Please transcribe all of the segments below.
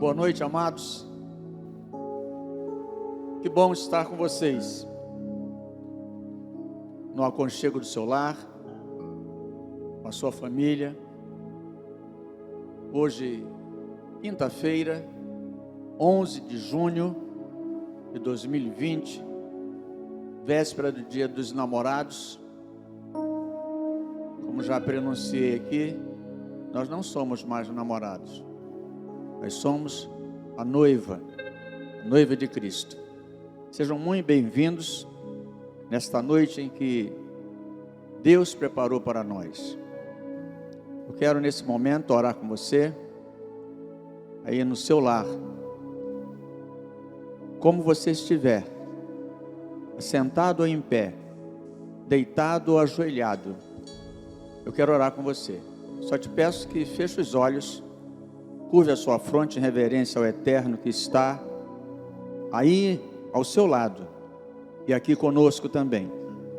Boa noite, amados. Que bom estar com vocês no aconchego do seu lar, com a sua família. Hoje, quinta-feira, 11 de junho de 2020, véspera do Dia dos Namorados. Como já pronunciei aqui, nós não somos mais namorados. Nós somos a noiva de Cristo. Sejam muito bem-vindos nesta noite em que Deus preparou para nós. Eu quero nesse momento orar com você, aí no seu lar. Como você estiver, sentado ou em pé, deitado ou ajoelhado, eu quero orar com você. Só te peço que feche os olhos, curve a sua fronte em reverência ao Eterno que está aí ao seu lado e aqui conosco também.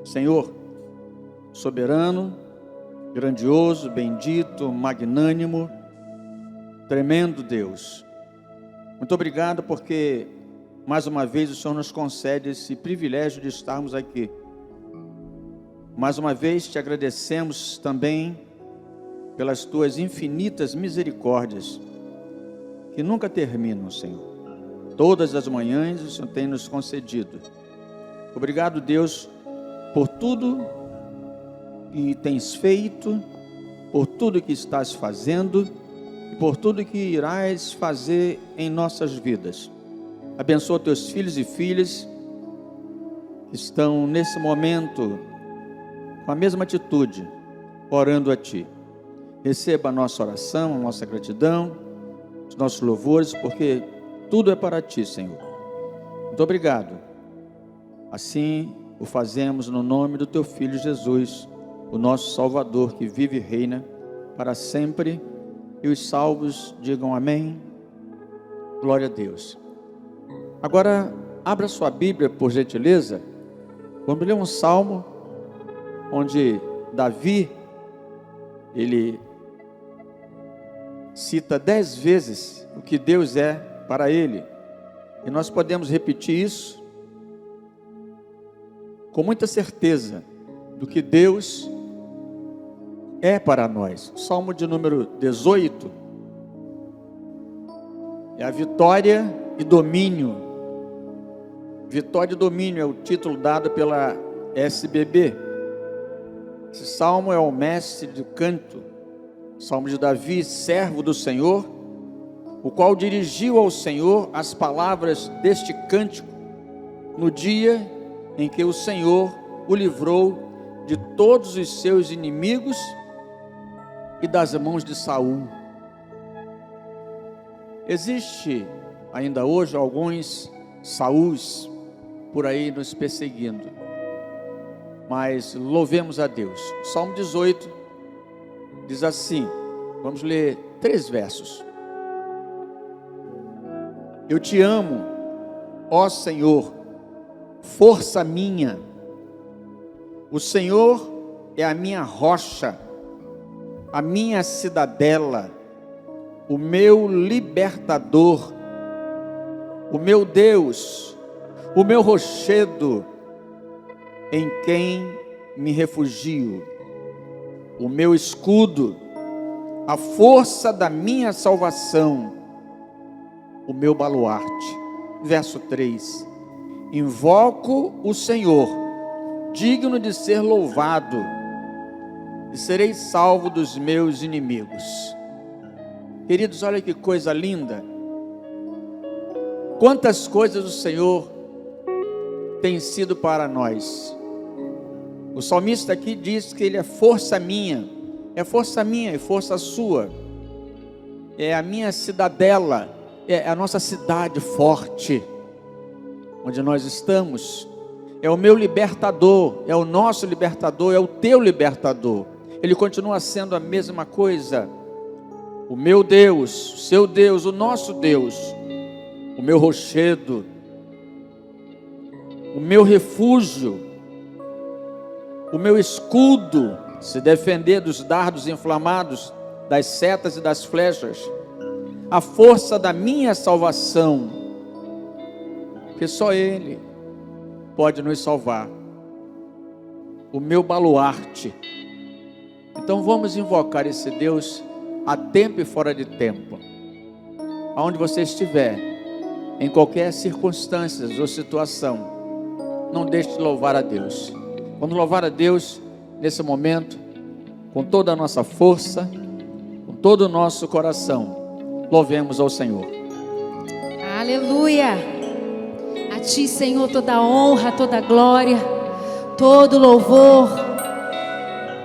Senhor, soberano, grandioso, bendito, magnânimo, tremendo Deus, muito obrigado porque mais uma vez o Senhor nos concede esse privilégio de estarmos aqui. Mais uma vez te agradecemos também pelas tuas infinitas misericórdias que nunca terminam, Senhor. Todas as manhãs o Senhor tem nos concedido. Obrigado, Deus, por tudo que tens feito, por tudo que estás fazendo e por tudo que irás fazer em nossas vidas. Abençoa teus filhos e filhas que estão nesse momento com a mesma atitude, orando a Ti. Receba a nossa oração, a nossa gratidão, os nossos louvores, porque tudo é para Ti, Senhor. Muito obrigado. Assim o fazemos no nome do Teu Filho Jesus, o nosso Salvador, que vive e reina para sempre. E os salvos digam amém. Glória a Deus. Agora, abra sua Bíblia, por gentileza. Vamos ler um salmo onde Davi, ele cita 10 vezes o que Deus é para ele. E nós podemos repetir isso com muita certeza do que Deus é para nós. O Salmo de número 18 é a vitória e domínio. Vitória e domínio é o título dado pela SBB. Esse salmo é o mestre do canto, salmo de Davi, servo do Senhor, o qual dirigiu ao Senhor as palavras deste cântico no dia em que o Senhor o livrou de todos os seus inimigos e das mãos de Saul. Existe ainda hoje alguns Saús por aí nos perseguindo, mas louvemos a Deus. O Salmo 18 diz assim, vamos ler 3 versos. Eu te amo, ó Senhor, força minha. O Senhor é a minha rocha, a minha cidadela, o meu libertador, o meu Deus, o meu rochedo, em quem me refugio, o meu escudo, a força da minha salvação, o meu baluarte. Verso 3: invoco o Senhor, digno de ser louvado, e serei salvo dos meus inimigos. Queridos, olha que coisa linda. Quantas coisas o Senhor tem sido para nós. O salmista aqui diz que ele é força minha, é força sua, é a minha cidadela, é a nossa cidade forte, onde nós estamos, é o meu libertador, é o nosso libertador, é o teu libertador. Ele continua sendo a mesma coisa, o meu Deus, o seu Deus, o nosso Deus, o meu rochedo, o meu refúgio, o meu escudo, se defender dos dardos inflamados, das setas e das flechas, a força da minha salvação, porque só Ele pode nos salvar, o meu baluarte. Então vamos invocar esse Deus a tempo e fora de tempo, aonde você estiver, em qualquer circunstância ou situação, não deixe de louvar a Deus. Vamos louvar a Deus nesse momento, com toda a nossa força, com todo o nosso coração. Louvemos ao Senhor. Aleluia! A Ti, Senhor, toda honra, toda glória, todo louvor.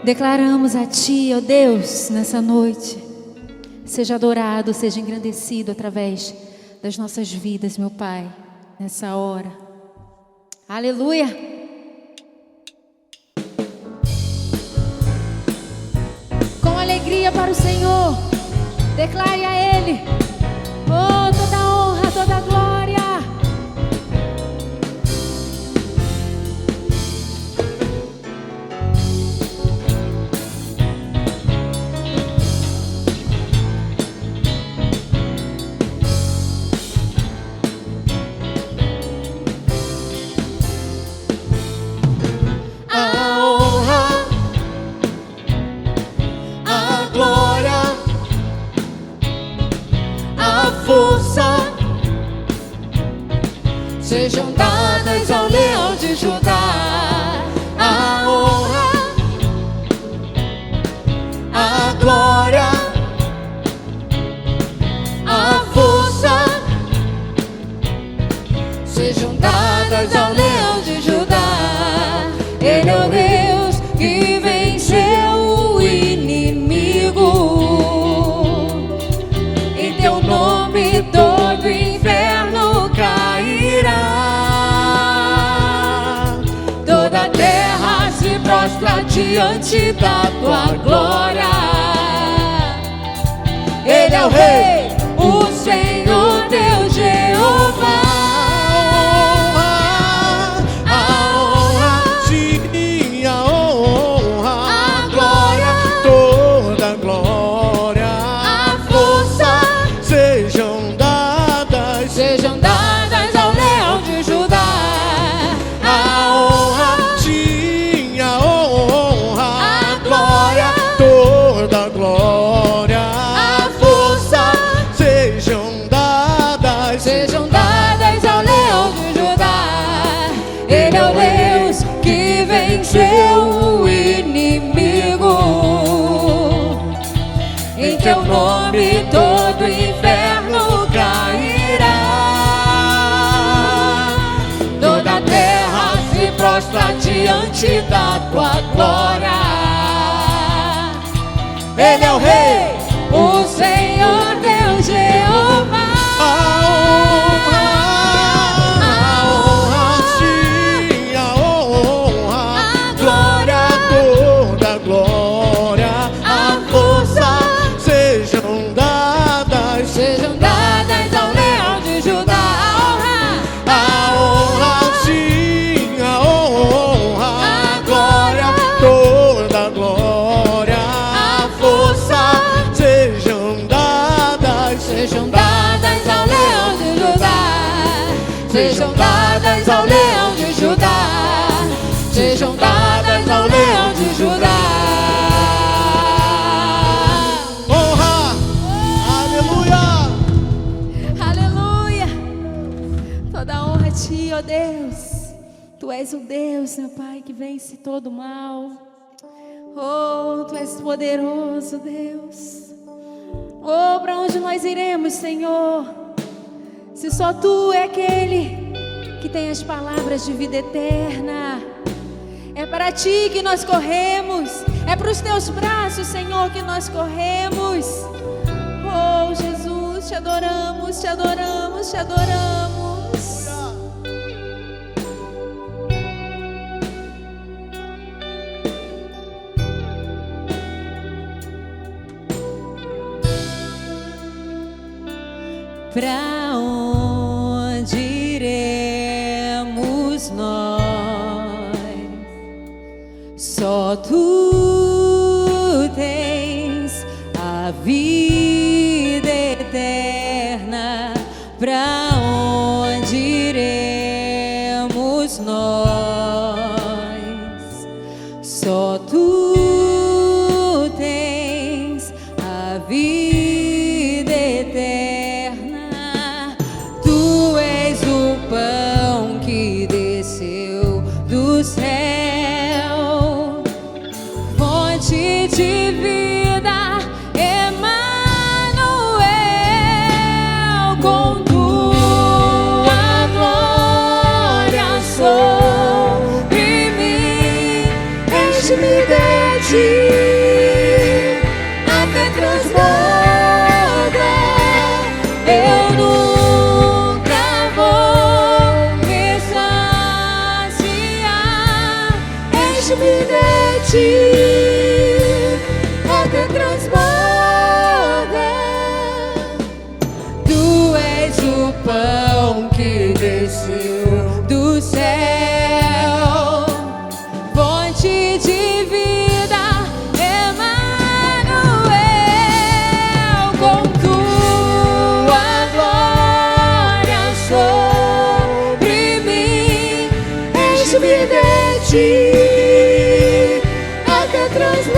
Declaramos a Ti, ó Deus, nessa noite. Seja adorado, seja engrandecido através das nossas vidas, meu Pai, nessa hora. Aleluia! Com alegria para o Senhor, declare a Ele, oh, toda honra, toda glória. Sejam dadas ao leão de Judá, a honra, a glória, a força. Sejam dadas ao leão de Judá. Ele é o Deus que venceu o inimigo. Em teu nome todo inferno cairá. Prostra diante da tua glória. Ele é o Rei, o Senhor, Deus Jeová. A honra, sim, a honra, a glória, toda a glória, a força, sejam dadas ao leão de Judá. Venceu o inimigo. Em teu nome todo inferno cairá. Toda a terra se prostra diante da tua glória. Ele é o Rei, o Senhor, Deus Jeová. Sejam dadas ao leão de Judá. Sejam dadas ao leão de Judá. Honra! Aleluia! Aleluia! Toda honra a Ti, ó Deus. Tu és o Deus, meu Pai, que vence todo o mal. Oh, Tu és poderoso, Deus. Oh, para onde nós iremos, Senhor? Se só Tu é aquele que tem as palavras de vida eterna. É para Ti que nós corremos. É para os Teus braços, Senhor, que nós corremos. Oh, Jesus, Te adoramos, Te adoramos, Te adoramos. Pra onde iremos nós? Só Tu tens a vida eterna. Pra onde iremos nós? Só tu tens a vida eterna. Tu és o pão que desceu do céu, fonte de vida, Emanuel. Com tua glória sobre mim, enche-me de ti, até transborda. Eu nunca vou me saciar. Enche-me de ti, até transborda. Tu és o pão que desceu do céu, fonte de vida, Emanuel. Com tua glória sobre mim, enche-me de ti, até transborda.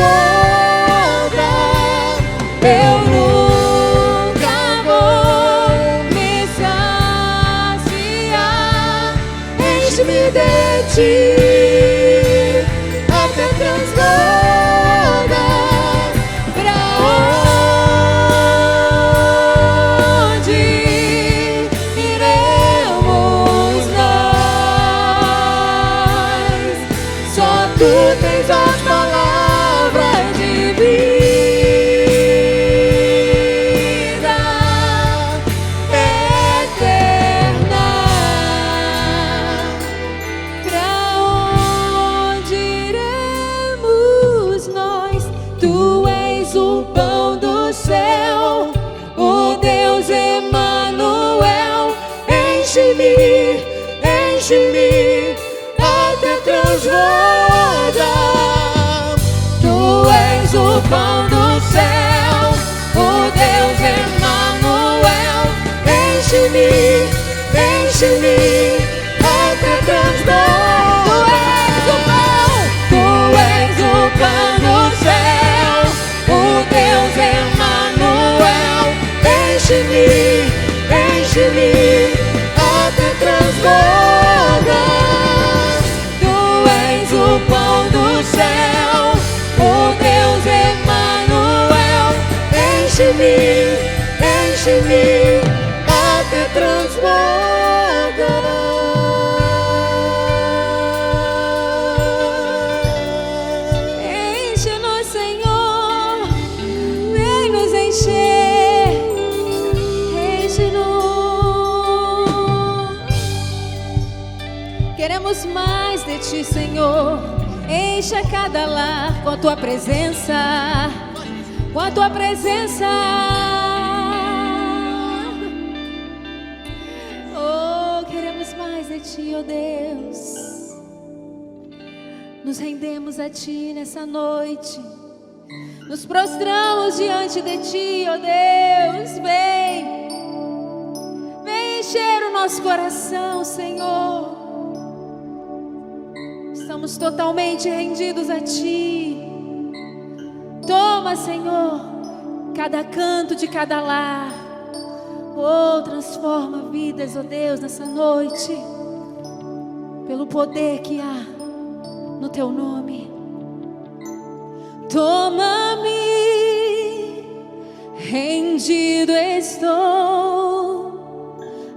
Eu nunca vou me saciar. Enche-me de ti, até transborda. Pra onde iremos nós? Só tu tens as palavras de vida eterna. Pra onde iremos nós? Tu és o pão do céu, o Deus Emanuel. Enche-me, enche-me, até transborda. Tu és o pão do céu, o Deus Emanuel. Enche-me, enche-me, até transborda. Tu és o pão do céu, o Deus Emanuel. Enche-me, enche-me, até transborda. Tu és o pão do céu, o Deus Emanuel. Enche-me, enche-me, até transborda. Enche-nos, Senhor, vem nos encher. Enche-nos. Queremos mais de ti, Senhor. Enche a cada lar com a tua presença, com a tua presença. Oh, queremos mais de ti, ó Deus. Nos rendemos a ti nessa noite. Nos prostramos diante de ti, ó Deus. Vem, vem encher o nosso coração, Senhor. Estamos totalmente rendidos a ti. Toma, Senhor, cada canto de cada lar. Oh, transforma vidas, ó Deus, nessa noite, pelo poder que há no teu nome. Toma-me, rendido estou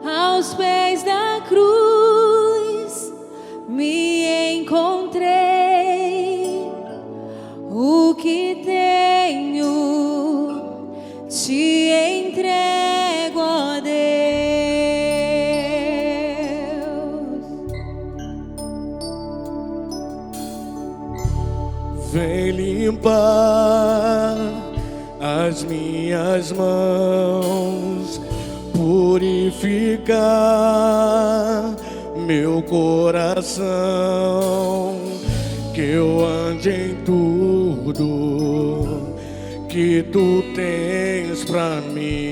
aos pés da cruz. Me encontrei, o que tenho te entrego, ó Deus. Vem limpar as minhas mãos, purificar meu coração, que eu ande em tudo que tu tens pra mim.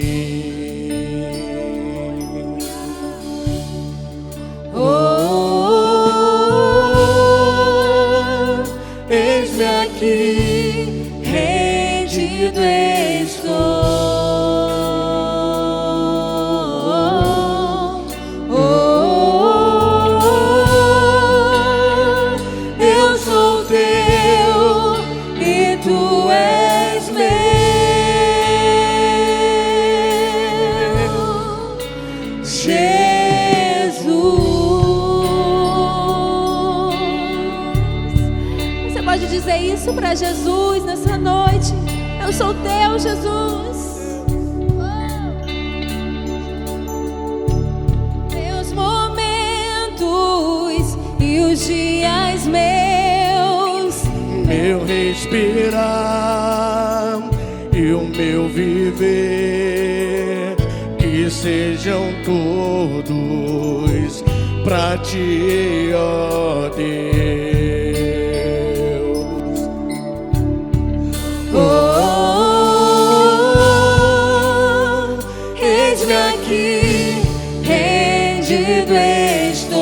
aqui, rendido estou. Eu sou teu e tu és meu, Jesus. Você pode dizer isso para Jesus nessa noite? Eu sou teu, Jesus. Meus momentos e os dias meus, meu respirar e o meu viver, que sejam todos pra ti, ó Deus. Eis-me aqui, rendido estou.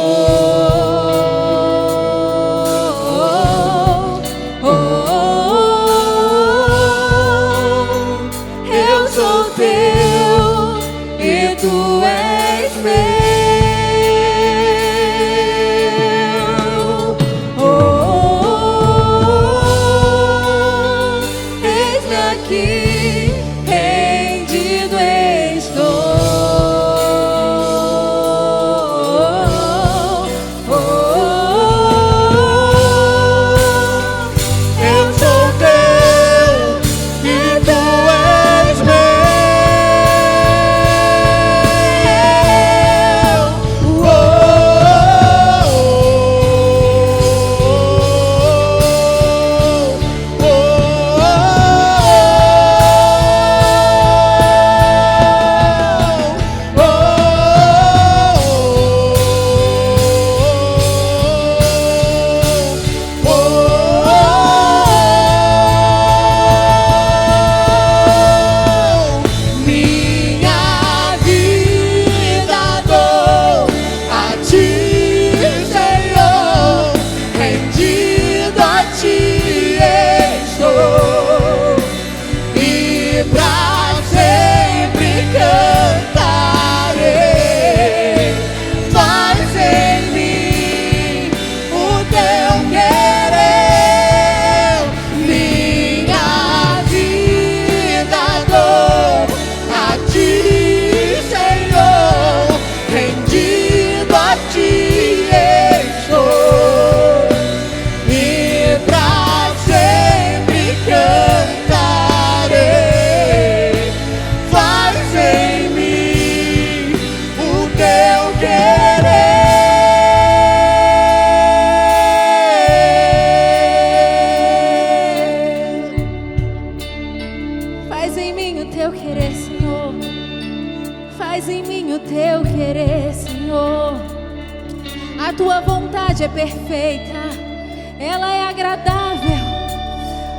Eu sou teu e tu és meu. Eis-me aqui, rendido estou. Eu sou teu e tu és meu. Minha vida dou a ti, Senhor, rendido a ti estou, e pra sempre cantarei. Faz em mim o teu querer. Minha vida dou a ti, Senhor, rendido a ti estou, e pra sempre cantarei. Faz em mim o teu querer. Faz em mim o teu querer, Senhor. Faz em mim o teu querer, Senhor. A tua vontade é perfeita, ela é agradável.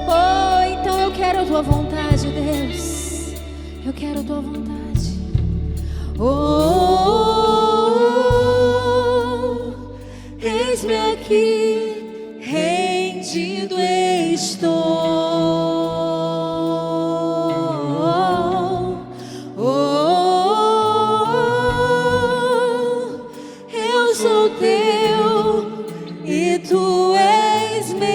Oh, então eu quero a tua vontade, Deus. Eu quero a tua vontade. Oh, eis-me aqui, rendido estou. Eu sou teu e tu és meu.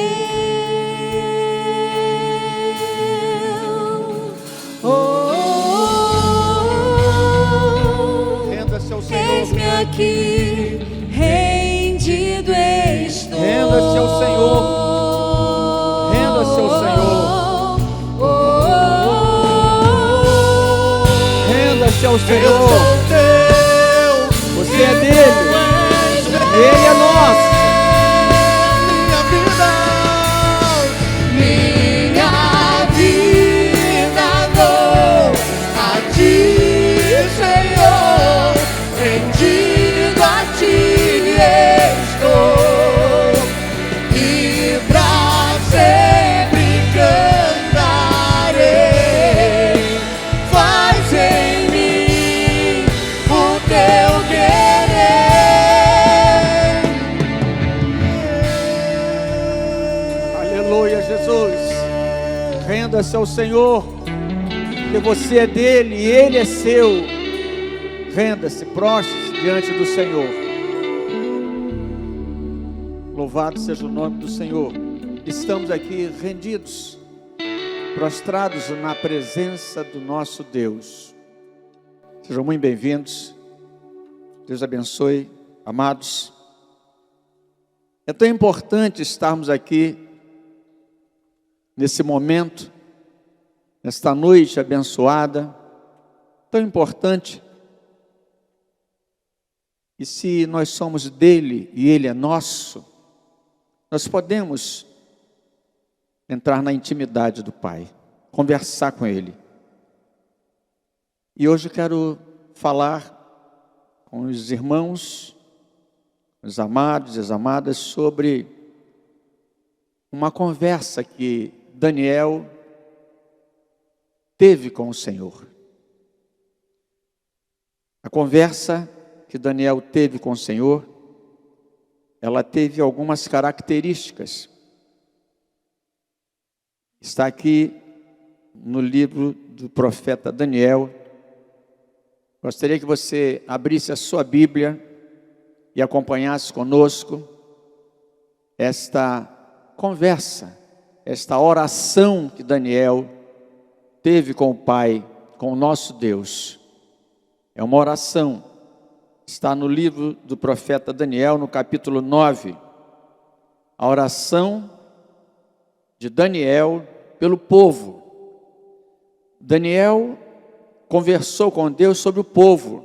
Renda-se ao Senhor. Eis-me aqui, rendido estou. Renda-se ao Senhor. Renda-se ao Senhor. Renda-se ao Eu Senhor. sou teu, Você é dele. Ele é nosso. minha vida. Minha vida dou a ti, Senhor, rendido a ti estou, e pra sempre cantarei. Faz em mim o teu querer. Renda-se ao Senhor, porque você é dele e ele é seu. Renda-se, prostre-se diante do Senhor. Louvado seja o nome do Senhor. Estamos aqui rendidos, prostrados na presença do nosso Deus. Sejam muito bem-vindos. Deus abençoe, amados. É tão importante estarmos aqui nesse momento, nesta noite abençoada, tão importante. E se nós somos dele e ele é nosso, nós podemos entrar na intimidade do Pai, conversar com ele. E hoje eu quero falar com os irmãos, os amados e as amadas, sobre uma conversa que Daniel teve com o Senhor. A conversa que Daniel teve com o Senhor, ela teve algumas características. Está aqui no livro do profeta Daniel. Gostaria que você abrisse a sua Bíblia e acompanhasse conosco esta conversa, esta oração que Daniel teve com o Pai, com o nosso Deus. É uma oração, está no livro do profeta Daniel, no capítulo 9. A oração de Daniel pelo povo. Daniel conversou com Deus sobre o povo.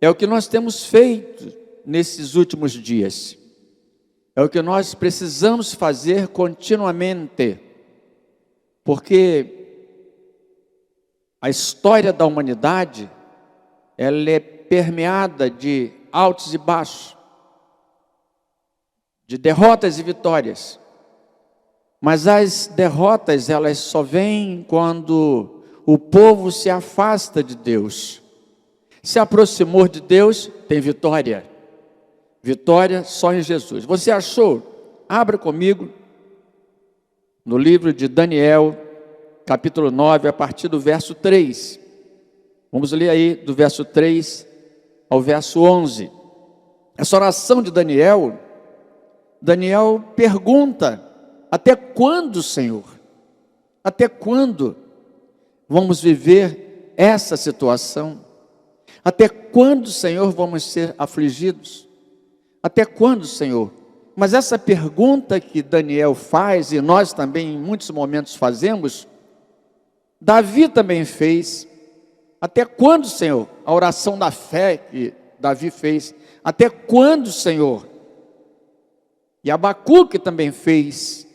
É o que nós temos feito nesses últimos dias. É o que nós precisamos fazer continuamente. Porque a história da humanidade, ela é permeada de altos e baixos, de derrotas e vitórias. Mas as derrotas, elas só vêm quando o povo se afasta de Deus. Se aproximou de Deus, tem vitória. Vitória só em Jesus. Você achou? Abra comigo no livro de Daniel, capítulo 9, a partir do verso 3. Vamos ler aí do verso 3 ao verso 11. Essa oração de Daniel, Daniel pergunta: até quando, Senhor? Até quando vamos viver essa situação? Até quando, Senhor, vamos ser afligidos? Até quando, Senhor? Mas essa pergunta que Daniel faz, e nós também em muitos momentos fazemos, Davi também fez. Até quando, Senhor? A oração da fé que Davi fez. Até quando, Senhor? E Abacuque também fez.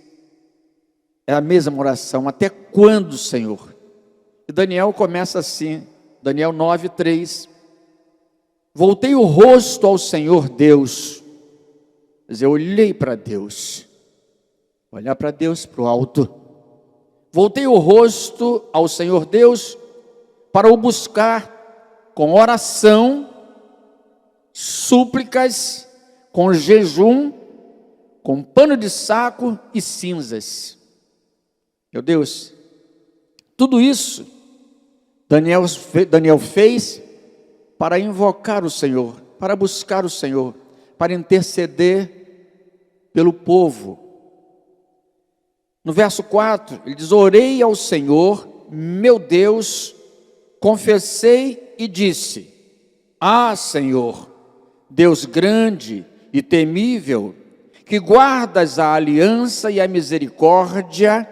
É a mesma oração. Até quando, Senhor? E Daniel começa assim. Daniel 9, 3. Voltei o rosto ao Senhor Deus. Quer dizer, eu olhei para Deus. Olhar para Deus, para o alto. Voltei o rosto ao Senhor Deus para o buscar com oração, súplicas, com jejum, com pano de saco e cinzas. Meu Deus, tudo isso Daniel fez para invocar o Senhor, para buscar o Senhor, para interceder pelo povo. No verso 4, ele diz: orei ao Senhor, meu Deus, confessei e disse: ah, Senhor, Deus grande e temível, que guardas a aliança e a misericórdia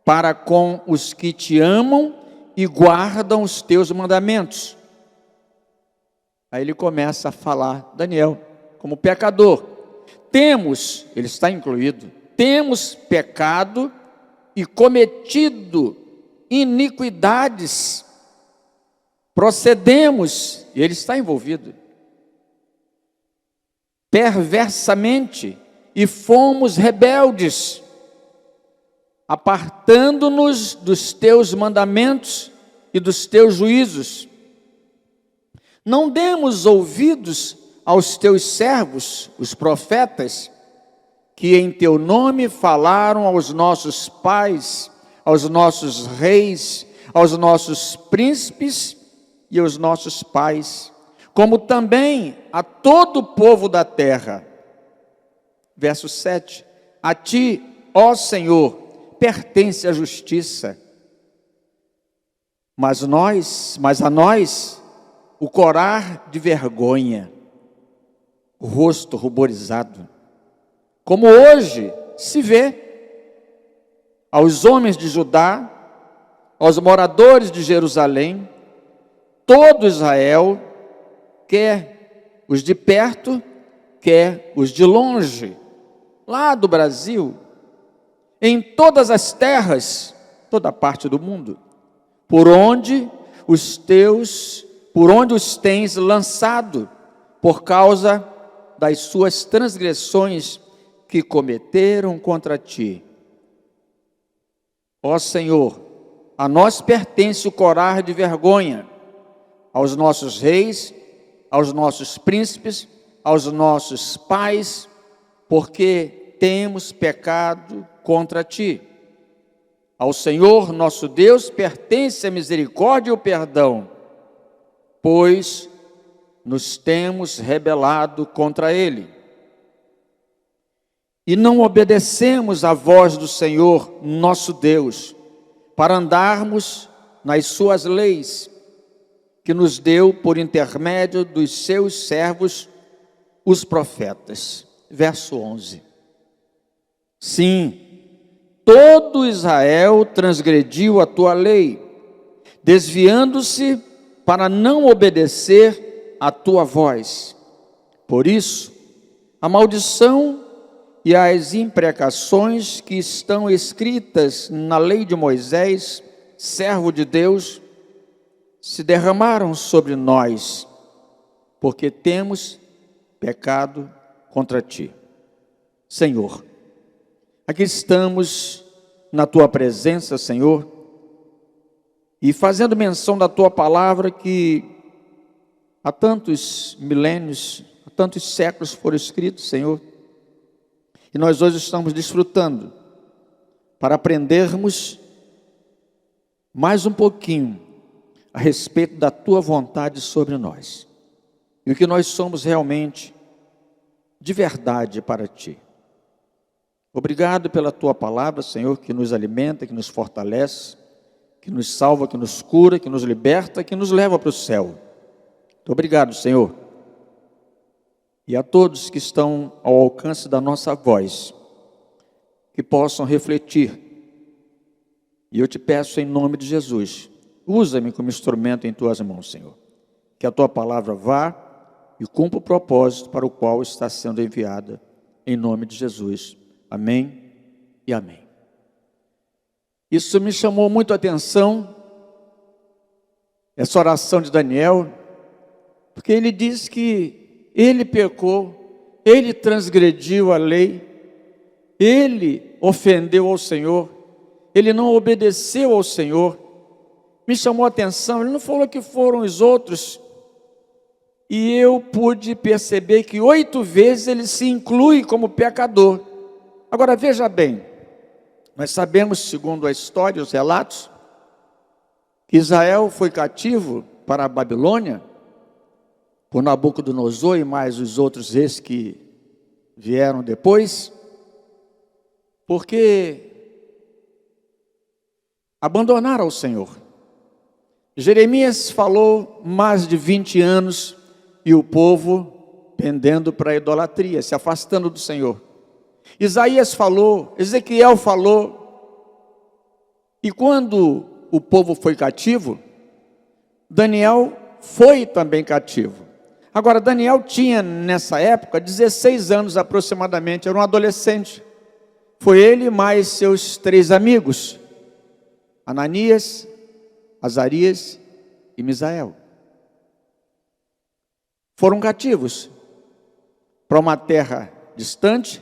para com os que te amam e guardam os teus mandamentos. Aí ele começa a falar, Daniel, como pecador. Temos, ele está incluído, temos pecado e cometido iniquidades. Procedemos, e ele está envolvido, perversamente, e fomos rebeldes, apartando-nos dos teus mandamentos e dos teus juízos. Não demos ouvidos aos teus servos, os profetas, que em teu nome falaram aos nossos pais aos nossos reis, aos nossos príncipes e aos nossos pais, como também a todo o povo da terra. Verso 7. A ti, ó Senhor, pertence a justiça, mas a nós, o corar de vergonha, o rosto ruborizado, como hoje se vê aos homens de Judá, aos moradores de Jerusalém, todo Israel, quer os de perto, quer os de longe, lá do Brasil, em todas as terras, toda parte do mundo, por onde os tens lançado, por causa das suas transgressões que cometeram contra ti. Ó Senhor, a nós pertence o corar de vergonha, aos nossos reis, aos nossos príncipes, aos nossos pais, porque temos pecado contra ti. Ao Senhor nosso Deus pertence a misericórdia e o perdão, pois nos temos rebelado contra ele. E não obedecemos à voz do Senhor nosso Deus, para andarmos nas suas leis, que nos deu por intermédio dos seus servos, os profetas. Verso 11. Sim, todo Israel transgrediu a tua lei, desviando-se para não obedecer à tua voz. Por isso, a maldição e as imprecações que estão escritas na lei de Moisés, servo de Deus, se derramaram sobre nós, porque temos pecado contra ti. Senhor, aqui estamos na tua presença, Senhor, e fazendo menção da tua palavra que há tantos milênios, há tantos séculos foram escritos, Senhor, e nós hoje estamos desfrutando para aprendermos mais um pouquinho a respeito da tua vontade sobre nós e o que nós somos realmente de verdade para ti. Obrigado pela tua palavra, Senhor, que nos alimenta, que nos fortalece, que nos salva, que nos cura, que nos liberta, que nos leva para o céu. Muito obrigado, Senhor. E a todos que estão ao alcance da nossa voz, que possam refletir. E eu te peço em nome de Jesus, usa-me como instrumento em tuas mãos, Senhor. Que a tua palavra vá e cumpra o propósito para o qual está sendo enviada, em nome de Jesus. Amém e amém. Isso me chamou muito a atenção, essa oração de Daniel, porque ele diz que ele pecou, ele transgrediu a lei, ele ofendeu ao Senhor, ele não obedeceu ao Senhor. Me chamou a atenção, ele não falou que foram os outros, e eu pude perceber que 8 vezes ele se inclui como pecador. Agora veja bem, nós sabemos, segundo a história, os relatos, que Israel foi cativo para a Babilônia, por Nabucodonosor e mais os outros reis que vieram depois, porque abandonaram o Senhor. Jeremias falou mais de 20 anos e o povo pendendo para a idolatria, se afastando do Senhor. Isaías falou, Ezequiel falou, e quando o povo foi cativo, Daniel foi também cativo. Agora, Daniel tinha nessa época 16 anos aproximadamente, era um adolescente. Foi ele mais seus 3 amigos, Ananias, Azarias e Misael. Foram cativos para uma terra distante,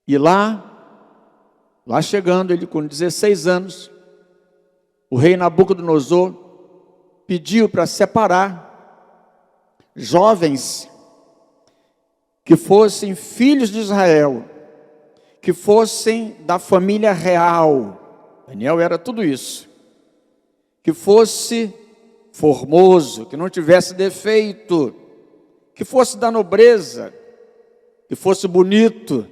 e lá chegando ele com 16 anos, o rei Nabucodonosor pediu para separar jovens que fossem filhos de Israel, que fossem da família real. Daniel era tudo isso. Que fosse formoso, que não tivesse defeito, que fosse da nobreza, que fosse bonito.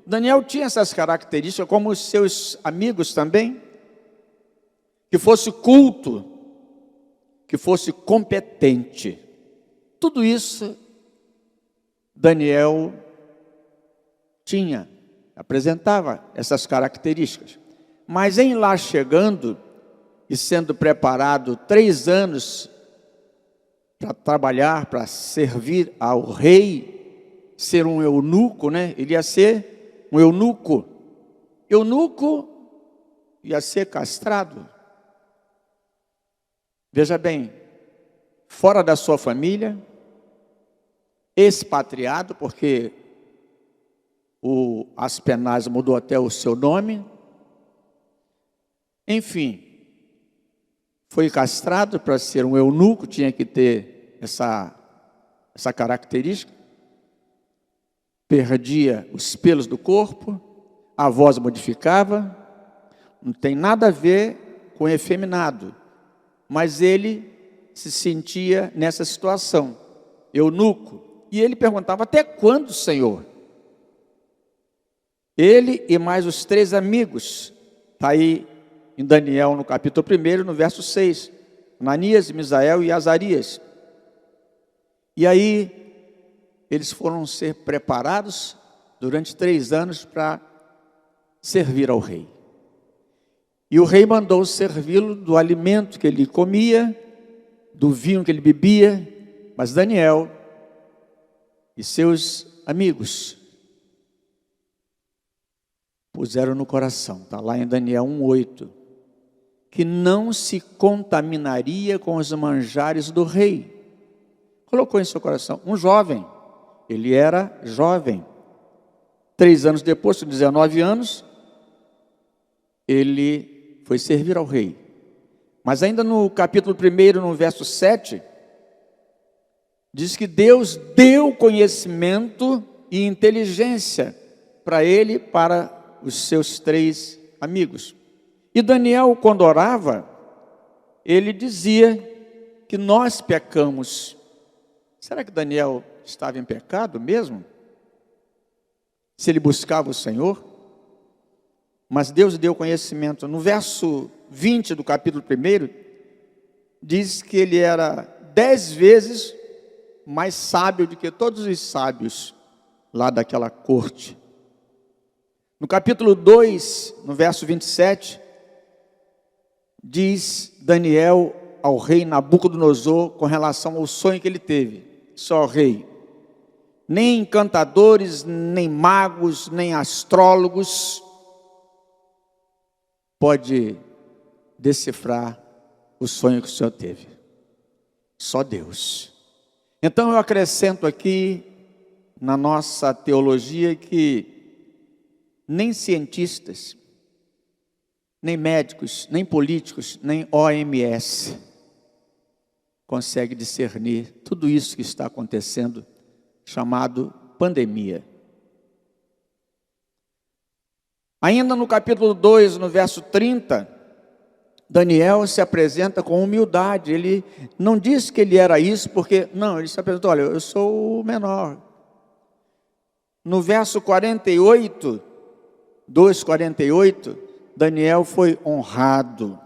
Daniel tinha essas características, como os seus amigos também. Que fosse culto, que fosse competente. Tudo isso Daniel tinha, apresentava essas características. Mas em lá chegando e sendo preparado 3 anos para trabalhar, para servir ao rei, ser um eunuco, né? Ele ia ser um eunuco. Eunuco ia ser castrado. Veja bem, fora da sua família, expatriado, porque o Aspenaz mudou até o seu nome. Enfim, foi castrado para ser um eunuco, tinha que ter essa característica. Perdia os pelos do corpo, a voz modificava, não tem nada a ver com efeminado, mas ele se sentia nessa situação, eunuco. E ele perguntava: até quando, Senhor? Ele e mais os 3 amigos, está aí em Daniel, no capítulo 1, no verso 6, Ananias, Misael e Azarias. E aí, eles foram ser preparados durante 3 anos para servir ao rei. E o rei mandou servi-lo do alimento que ele comia, do vinho que ele bebia, mas Daniel e seus amigos puseram no coração, está lá em Daniel 1:8, que não se contaminaria com os manjares do rei. Colocou em seu coração. Um jovem, ele era jovem. 3 anos depois, com 19 anos, ele foi servir ao rei. Mas ainda no capítulo 1, no verso 7, diz que Deus deu conhecimento e inteligência para ele, para os seus 3 amigos. E Daniel, quando orava, ele dizia que nós pecamos. Será que Daniel estava em pecado mesmo? Se ele buscava o Senhor? Mas Deus deu conhecimento. No verso 20 do capítulo 1, diz que ele era 10 vezes mais sábio do que todos os sábios lá daquela corte. No capítulo 2, no verso 27, diz Daniel ao rei Nabucodonosor com relação ao sonho que ele teve: só rei, nem encantadores, nem magos, nem astrólogos pode decifrar o sonho que o Senhor teve. Só Deus. Então eu acrescento aqui na nossa teologia que nem cientistas, nem médicos, nem políticos, nem OMS conseguem discernir tudo isso que está acontecendo, chamado pandemia. Ainda no capítulo 2, no verso 30, Daniel se apresenta com humildade. Ele não disse que ele era isso, porque, não, ele se apresentou: olha, eu sou o menor. No verso 48, 2:48, Daniel foi honrado.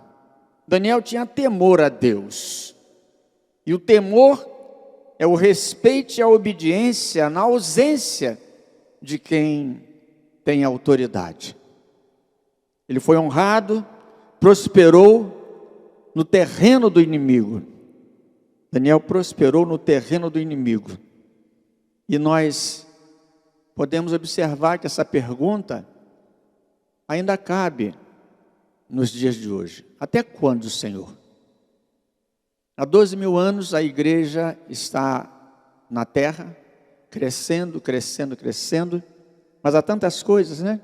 Daniel tinha temor a Deus. E o temor é o respeito e a obediência na ausência de quem tem autoridade. Ele foi honrado, prosperou no terreno do inimigo. Daniel prosperou no terreno do inimigo. E nós podemos observar que essa pergunta ainda cabe nos dias de hoje. Até quando, Senhor? Há 12.000 anos a igreja está na terra, crescendo, crescendo, crescendo, mas há tantas coisas, né?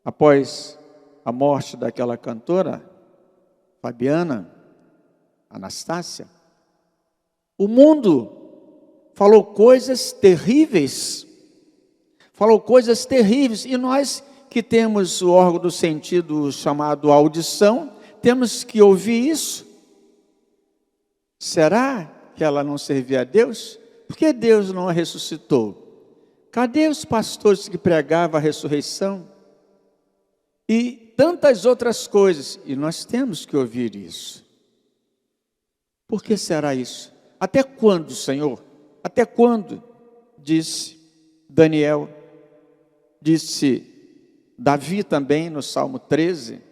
Após a morte daquela cantora, Fabiana, Anastácia, o mundo falou coisas terríveis, falou coisas terríveis, e nós que temos o órgão do sentido chamado audição, temos que ouvir isso. Será que ela não servia a Deus? Por que Deus não a ressuscitou? Cadê os pastores que pregavam a ressurreição? E tantas outras coisas, e nós temos que ouvir isso. Por que será isso? Até quando, Senhor? Até quando? Disse Daniel, disse Davi também no Salmo 13,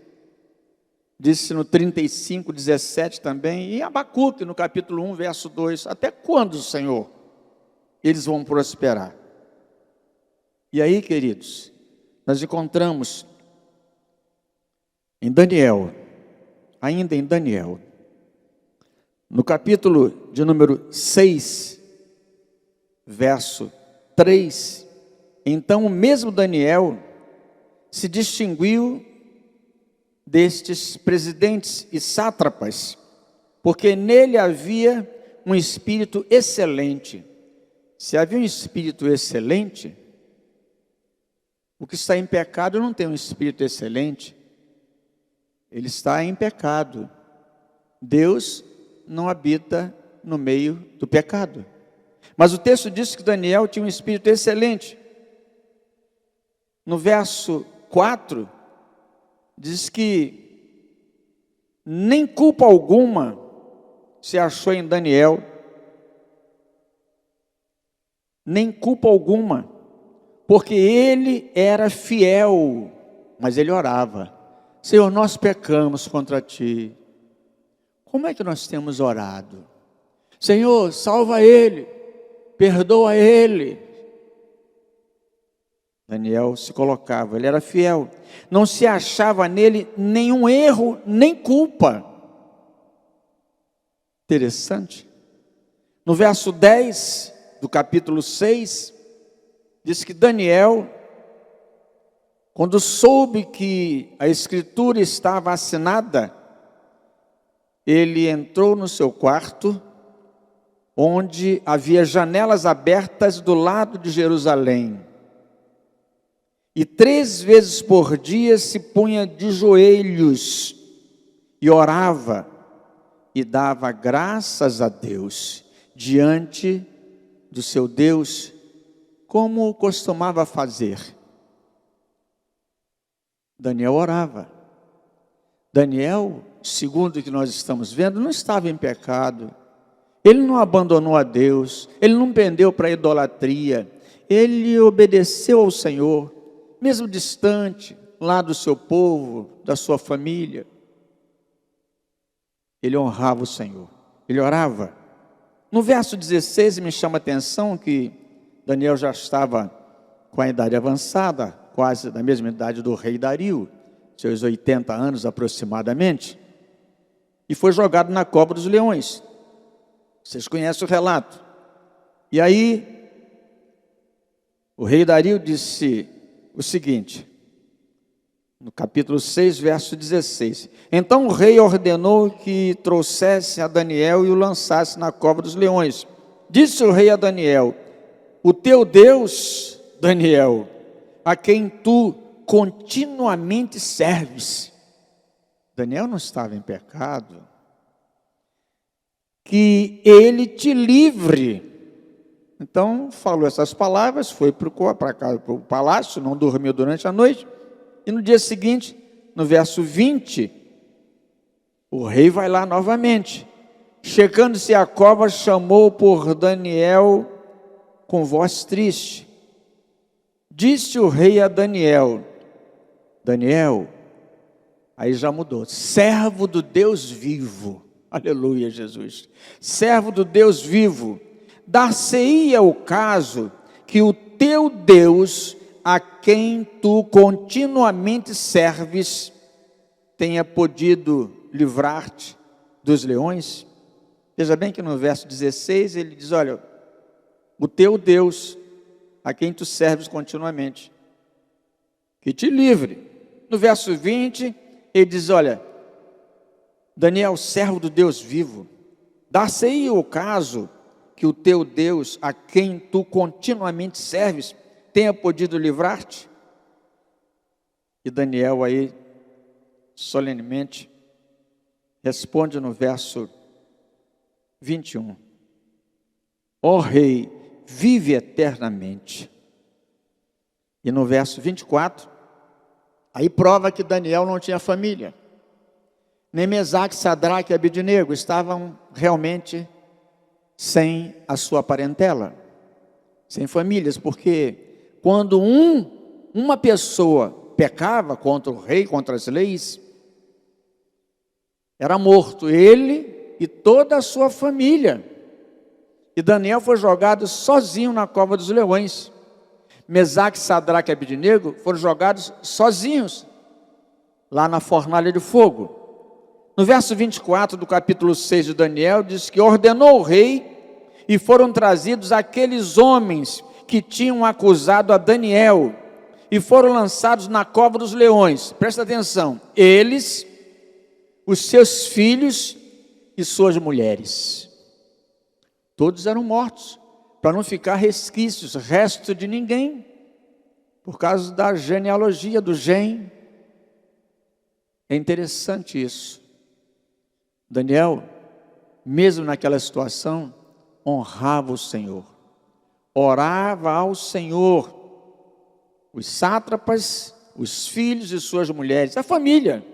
disse no 35, 17 também, e Abacuque no capítulo 1, verso 2, até quando, Senhor, eles vão prosperar? E aí, queridos, nós encontramos em Daniel, ainda em Daniel, no capítulo de número 6, verso 3, então o mesmo Daniel se distinguiu destes presidentes e sátrapas, porque nele havia um espírito excelente. Se havia um espírito excelente, o que está em pecado não tem um espírito excelente, ele está em pecado. Deus não habita no meio do pecado. Mas o texto diz que Daniel tinha um espírito excelente. No verso 4, diz que nem culpa alguma se achou em Daniel, nem culpa alguma, porque ele era fiel, mas ele orava. Senhor, nós pecamos contra ti. Como é que nós temos orado? Senhor, salva ele, perdoa ele. Daniel se colocava, ele era fiel, não se achava nele nenhum erro, nem culpa. Interessante. No verso 10 do capítulo 6, diz que Daniel, quando soube que a escritura estava assinada, ele entrou no seu quarto, onde havia janelas abertas do lado de Jerusalém. E 3 vezes por dia se punha de joelhos e orava e dava graças a Deus diante do seu Deus, como costumava fazer. Daniel orava. Daniel, segundo o que nós estamos vendo, não estava em pecado. Ele não abandonou a Deus, ele não pendeu para a idolatria, ele obedeceu ao Senhor, mesmo distante, lá do seu povo, da sua família. Ele honrava o Senhor, ele orava. No verso 16 me chama a atenção que Daniel já estava com a idade avançada, quase da mesma idade do rei Dario, seus 80 anos aproximadamente, e foi jogado na cova dos leões. Vocês conhecem o relato. E aí, o rei Dario disse o seguinte, no capítulo 6, verso 16. Então o rei ordenou que trouxesse a Daniel e o lançasse na cova dos leões. Disse o rei a Daniel: o teu Deus, Daniel, a quem tu continuamente serves. Daniel não estava em pecado. Que ele te livre. Então falou essas palavras, foi para o palácio, não dormiu durante a noite. E no dia seguinte, no verso 20, o rei vai lá novamente. Chegando-se à cova, chamou por Daniel com voz triste. Disse o rei a Daniel, Daniel, aí já mudou, servo do Deus vivo, aleluia Jesus, servo do Deus vivo, dar-se-ia o caso que o teu Deus, a quem tu continuamente serves, tenha podido livrar-te dos leões? Veja bem que no verso 16 ele diz, olha, o teu Deus, a quem tu serves continuamente, que te livre. No verso 20, ele diz, olha, Daniel, servo do Deus vivo, dar-se-ia o caso que o teu Deus, a quem tu continuamente serves, tenha podido livrar-te? E Daniel aí, solenemente, responde no verso 21. Ó rei, vive eternamente. E no verso 24, aí prova que Daniel não tinha família. Nem Mesaque, Sadraque e Abednego estavam realmente sem a sua parentela, sem famílias, porque quando uma pessoa pecava contra o rei, contra as leis, era morto ele e toda a sua família. E Daniel foi jogado sozinho na cova dos leões. Mesaque, Sadraque e Abednego foram jogados sozinhos lá na fornalha de fogo. No verso 24 do capítulo 6 de Daniel, diz que ordenou o rei e foram trazidos aqueles homens que tinham acusado a Daniel e foram lançados na cova dos leões. Presta atenção, eles, os seus filhos e suas mulheres. Todos eram mortos, para não ficar resquícios, resto de ninguém, por causa da genealogia do Gem. É interessante isso. Daniel, mesmo naquela situação, honrava o Senhor, orava ao Senhor, os sátrapas, os filhos e suas mulheres, a família.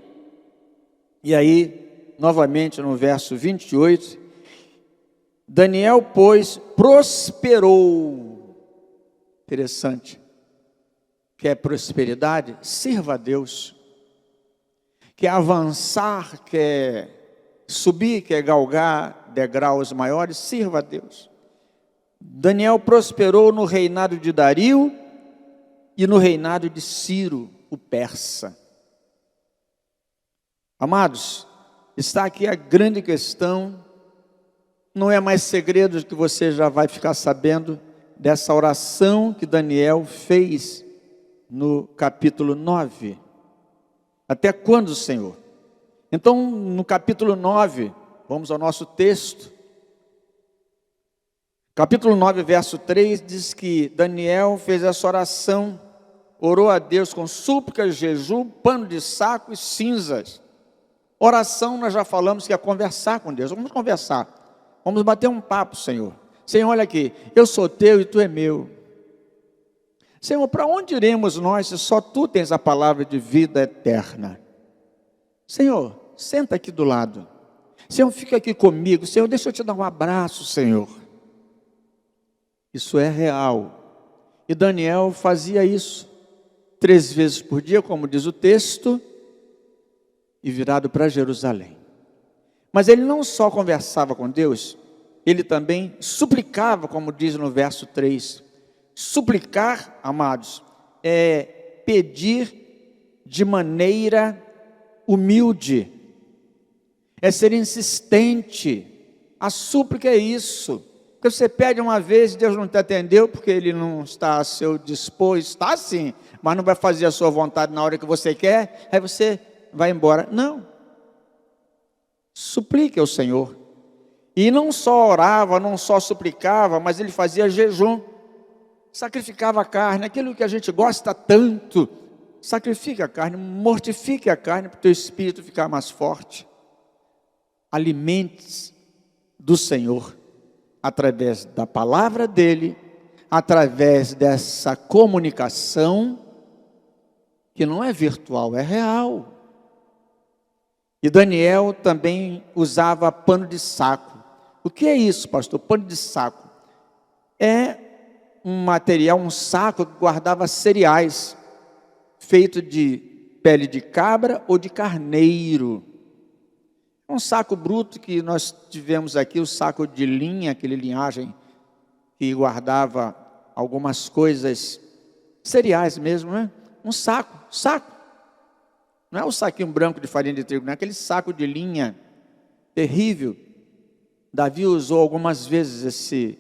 E aí, novamente no verso 28, Daniel, pois, prosperou. Interessante. Quer prosperidade? Sirva a Deus. Quer avançar, quer subir, quer galgar degraus maiores? Sirva a Deus. Daniel prosperou no reinado de Dario e no reinado de Ciro, o persa. Amados, está aqui a grande questão. Não é mais segredo que você já vai ficar sabendo dessa oração que Daniel fez no capítulo 9. Até quando, Senhor? Então, no capítulo 9, vamos ao nosso texto. Capítulo 9, verso 3, diz que Daniel fez essa oração, orou a Deus com súplicas, jejum, pano de saco e cinzas. Oração, nós já falamos que é conversar com Deus. Vamos conversar. Vamos bater um papo, Senhor. Senhor, olha aqui, eu sou teu e tu é meu. Senhor, para onde iremos nós se só tu tens a palavra de vida eterna? Senhor, senta aqui do lado. Senhor, fica aqui comigo. Senhor, deixa eu te dar um abraço, Senhor. Isso é real. E Daniel fazia isso 3 vezes por dia, como diz o texto, e virado para Jerusalém. Mas ele não só conversava com Deus, ele também suplicava, como diz no verso 3. Suplicar, amados, é pedir de maneira humilde, é ser insistente. A súplica é isso. Porque você pede uma vez e Deus não te atendeu, porque Ele não está a seu dispor, está sim, mas não vai fazer a sua vontade na hora que você quer, aí você vai embora. Não. Suplique ao Senhor. E não só orava, não só suplicava, mas ele fazia jejum, sacrificava a carne, aquilo que a gente gosta tanto. Sacrifique a carne, mortifique a carne para o teu espírito ficar mais forte. Alimente-se do Senhor através da palavra dele, através dessa comunicação que não é virtual, é real. E Daniel também usava pano de saco. O que é isso, pastor? Pano de saco é um material, um saco que guardava cereais, feito de pele de cabra ou de carneiro. Um saco bruto que nós tivemos aqui, o saco de linha, aquele linhagem que guardava algumas coisas, cereais mesmo, né? Um saco. Não é o saquinho branco de farinha de trigo, não é aquele saco de linha terrível. Davi usou algumas vezes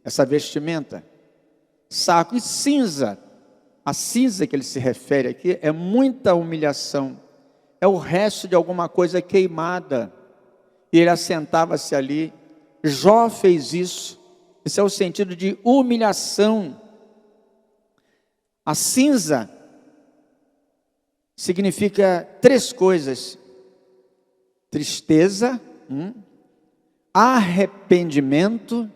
essa vestimenta. Saco e cinza. A cinza que ele se refere aqui é muita humilhação. É o resto de alguma coisa queimada. E ele assentava-se ali. Jó fez isso. Esse é o sentido de humilhação. A cinza significa 3 coisas: tristeza, arrependimento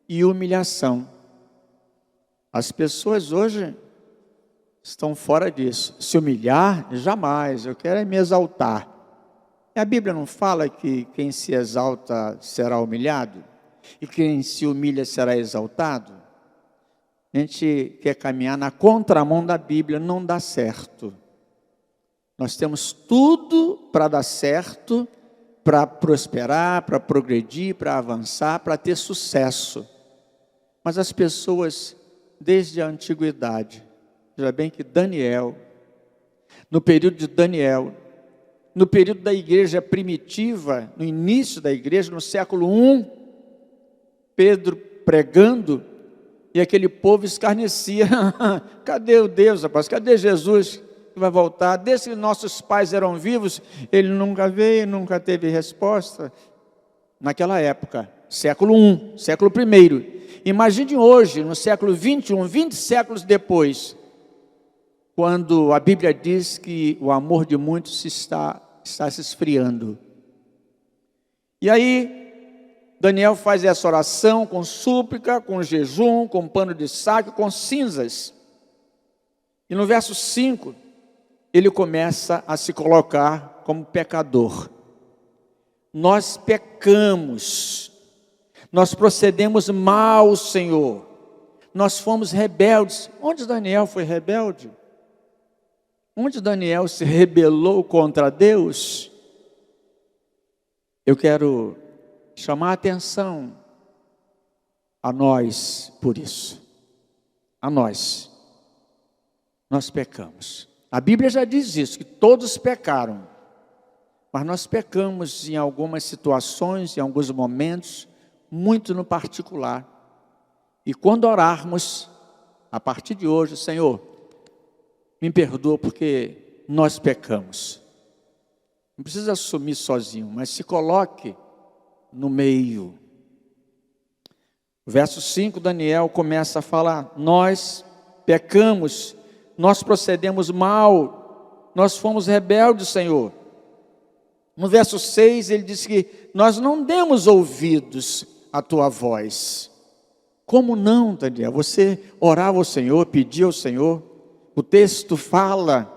e humilhação. As pessoas hoje estão fora disso. Se humilhar, jamais. Eu quero é me exaltar. E a Bíblia não fala que quem se exalta será humilhado? E quem se humilha será exaltado? A gente quer caminhar na contramão da Bíblia, não dá certo. Nós temos tudo para dar certo, para prosperar, para progredir, para avançar, para ter sucesso. Mas as pessoas, desde a antiguidade, veja bem que Daniel, no período de Daniel, no período da igreja primitiva, no início da igreja, no século I, Pedro pregando, e aquele povo escarnecia. Cadê o Deus, rapaz? Cadê Jesus que vai voltar? Desde que nossos pais eram vivos, ele nunca veio, nunca teve resposta. Naquela época, século I, século I. Imagine hoje, no século XXI, 20 séculos depois, quando a Bíblia diz que o amor de muitos está se esfriando. E aí, Daniel faz essa oração com súplica, com jejum, com pano de saco, com cinzas. E no verso 5, ele começa a se colocar como pecador. Nós pecamos, nós procedemos mal, Senhor, nós fomos rebeldes. Onde Daniel foi rebelde? Onde Daniel se rebelou contra Deus? Eu quero chamar a atenção a nós por isso. A nós. Nós pecamos. A Bíblia já diz isso, que todos pecaram. Mas nós pecamos em algumas situações, em alguns momentos, muito no particular. E quando orarmos, a partir de hoje, Senhor, me perdoa porque nós pecamos. Não precisa assumir sozinho, mas se coloque no meio. Verso 5, Daniel começa a falar: nós pecamos, nós procedemos mal, nós fomos rebeldes, Senhor. No verso 6, ele diz que nós não demos ouvidos à tua voz. Como não, Daniel? Você orava ao Senhor, pedia ao Senhor. O texto fala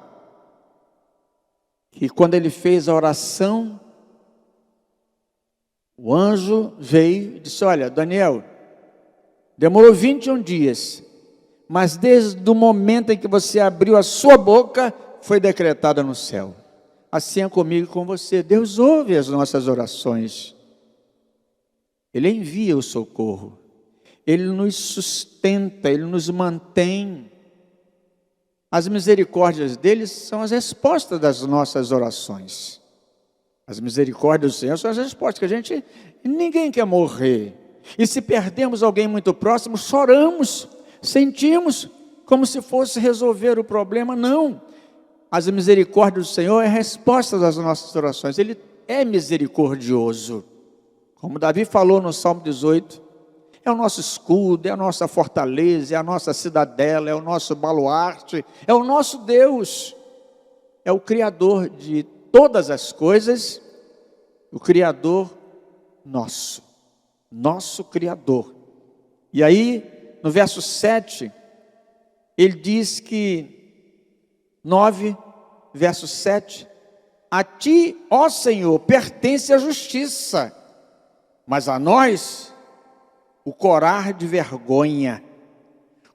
que quando ele fez a oração, o anjo veio e disse: olha, Daniel, demorou 21 dias, mas desde o momento em que você abriu a sua boca, foi decretada no céu. Assim é comigo e com você. Deus ouve as nossas orações. Ele envia o socorro. Ele nos sustenta, Ele nos mantém. As misericórdias dele são as respostas das nossas orações. As misericórdias do Senhor são as respostas, que ninguém quer morrer. E se perdemos alguém muito próximo, choramos, sentimos como se fosse resolver o problema. Não. As misericórdias do Senhor é a resposta das nossas orações. Ele é misericordioso. Como Davi falou no Salmo 18, é o nosso escudo, é a nossa fortaleza, é a nossa cidadela, é o nosso baluarte, é o nosso Deus. É o Criador de todas as coisas, o Criador nosso Criador. E aí, no verso 7, ele diz que, 9, verso 7, a ti, ó Senhor, pertence a justiça, mas a nós o corar de vergonha,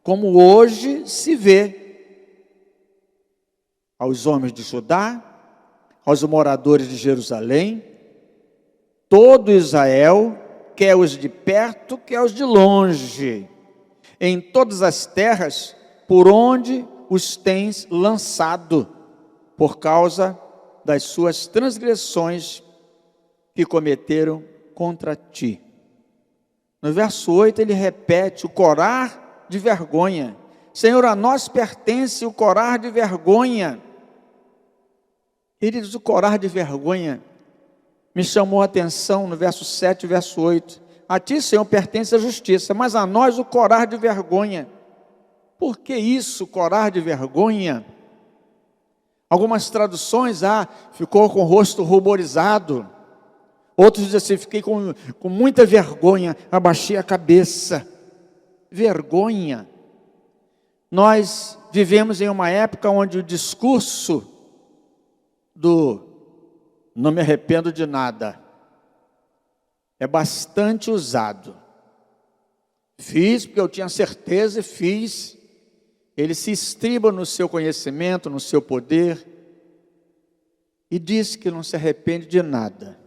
como hoje se vê aos homens de Judá, aos moradores de Jerusalém, todo Israel, quer os de perto, quer os de longe, em todas as terras por onde os tens lançado, por causa das suas transgressões que cometeram contra ti. No verso 8 ele repete o corar de vergonha. Senhor, a nós pertence o corar de vergonha. Ele diz: o corar de vergonha me chamou a atenção no verso 7 e verso 8. A ti, Senhor, pertence a justiça, mas a nós o corar de vergonha. Por que isso, corar de vergonha? Algumas traduções, ficou com o rosto ruborizado. Outros dizem assim, fiquei com muita vergonha, abaixei a cabeça. Vergonha. Nós vivemos em uma época onde o discurso do não me arrependo de nada é bastante usado. Fiz porque eu tinha certeza e fiz. Ele se estriba no seu conhecimento, no seu poder, e diz que não se arrepende de nada.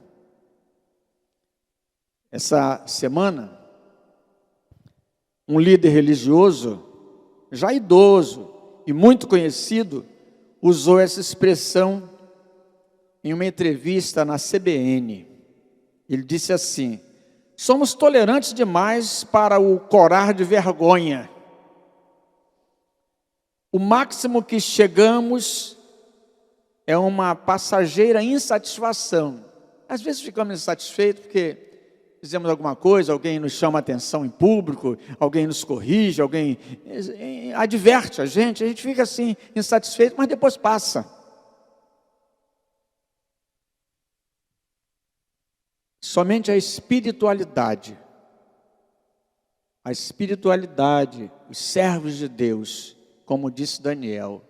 Essa semana, um líder religioso, já idoso e muito conhecido, usou essa expressão em uma entrevista na CBN. Ele disse assim: somos tolerantes demais para o corar de vergonha. O máximo que chegamos é uma passageira insatisfação. Às vezes ficamos insatisfeitos porque fizemos alguma coisa, alguém nos chama a atenção em público, alguém nos corrige, alguém adverte a gente fica assim, insatisfeito, mas depois passa. Somente a espiritualidade, os servos de Deus, como disse Daniel,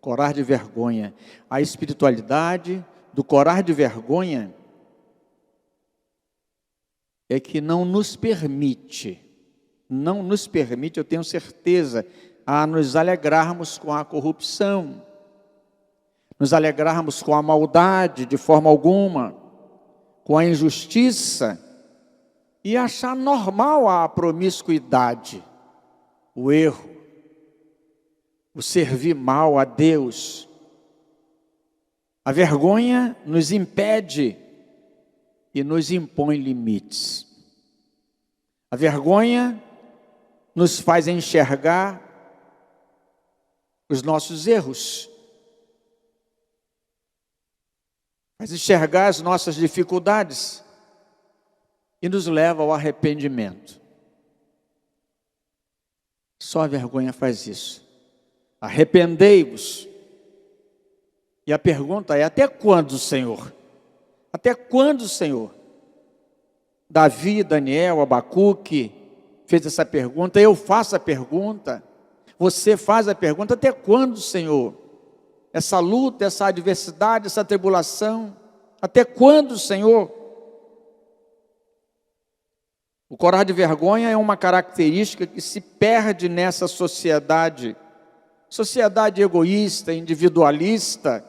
corar de vergonha. A espiritualidade do corar de vergonha é que não nos permite, eu tenho certeza, a nos alegrarmos com a corrupção, nos alegrarmos com a maldade de forma alguma, com a injustiça, e achar normal a promiscuidade, o erro, o servir mal a Deus. A vergonha nos impede e nos impõe limites. A vergonha nos faz enxergar os nossos erros, faz enxergar as nossas dificuldades e nos leva ao arrependimento. Só a vergonha faz isso. Arrependei-vos. E a pergunta é: até quando, Senhor? Até quando, Senhor? Davi, Daniel, Abacuque fez essa pergunta, eu faço a pergunta, você faz a pergunta: até quando, Senhor? Essa luta, essa adversidade, essa tribulação, até quando, Senhor? O corar de vergonha é uma característica que se perde nessa sociedade egoísta, individualista,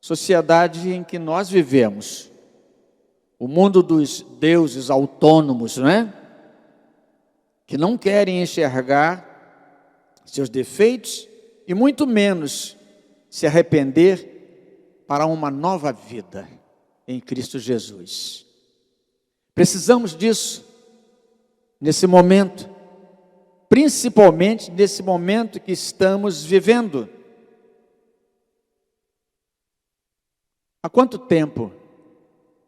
sociedade em que nós vivemos. O mundo dos deuses autônomos, não é? Que não querem enxergar seus defeitos e muito menos se arrepender para uma nova vida em Cristo Jesus. Precisamos disso nesse momento, principalmente nesse momento que estamos vivendo. Há quanto tempo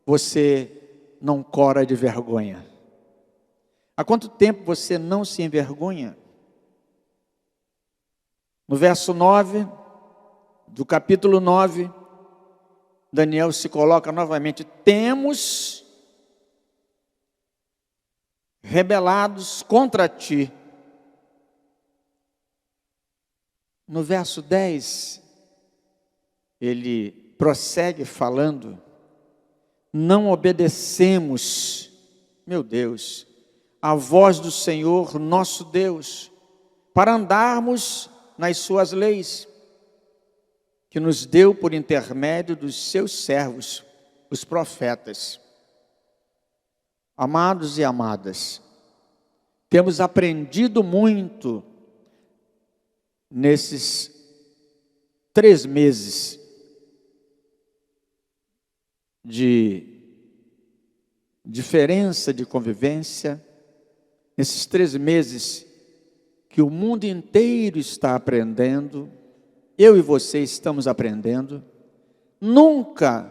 você não cora de vergonha? Há quanto tempo você não se envergonha? No verso 9 do capítulo 9, Daniel se coloca novamente: temos rebelados contra ti. No verso 10, ele prossegue falando: não obedecemos, meu Deus, a voz do Senhor nosso Deus, para andarmos nas suas leis, que nos deu por intermédio dos seus servos, os profetas. Amados e amadas, temos aprendido muito nesses 3 meses de diferença de convivência, nesses 3 meses que o mundo inteiro está aprendendo, eu e você estamos aprendendo. Nunca